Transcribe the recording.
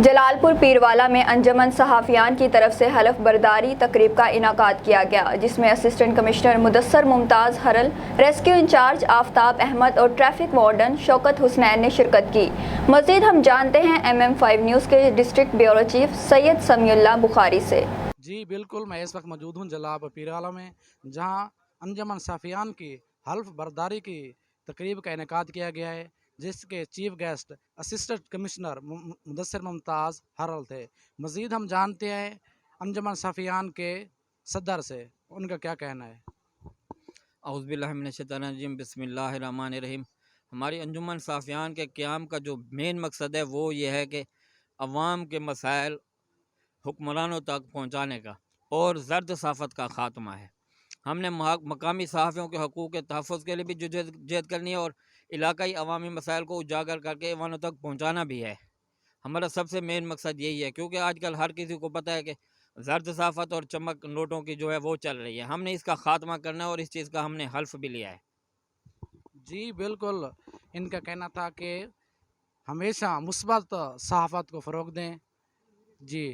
جلالپورپیروالہ میں انجمن صحافیان کی طرف سے حلف برداری تقریب کا انعقاد کیا گیا، جس میں assistant commissioner Mudassar Mumtaz ہرل، rescue incharge آفتاب احمد اور ٹریفک وارڈن شوکت حسنین نے شرکت کی۔ مزید ہم جانتے ہیں MM5 نیوز کے ڈسٹرکٹ بیورو چیف سید سمیع اللہ بخاری سے۔ جی بالکل، میں اس وقت موجود ہوں جلالپورپیروالہ میں، جہاں انجمن صحافیان کی حلف برداری کی تقریب کا انعقاد کیا گیا ہے، جس کے chief guest assistant commissioner Mudassar Mumtaz Harral تھے۔ مزید ہم جانتے ہیں انجمن صحافیان کے صدر سے، ان کا کیا کہنا ہے۔ اعوذ باللہ من الشیطان الرجیم، بسم اللہ الرحمن الرحیم۔ ہماری انجمن صحافیان کے قیام کا جو مین مقصد ہے وہ یہ ہے کہ عوام کے مسائل حکمرانوں تک پہنچانے کا اور زرد صحافت کا خاتمہ ہے۔ ہم نے مقامی صحافیوں کے حقوق کے تحفظ کے لیے بھی جدوجہد کرنی ہے اور علاقائی عوامی مسائل کو اجاگر کر کے ایوانوں تک پہنچانا بھی ہے۔ ہمارا سب سے مین مقصد یہی ہے، کیونکہ آج کل ہر کسی کو پتہ ہے کہ زرد صحافت اور چمک نوٹوں کی جو ہے وہ چل رہی ہے۔ ہم نے اس کا خاتمہ کرنا ہے اور اس چیز کا ہم نے حلف بھی لیا ہے۔ جی بالکل، ان کا کہنا تھا کہ ہمیشہ مثبت صحافت کو فروغ دیں۔ جی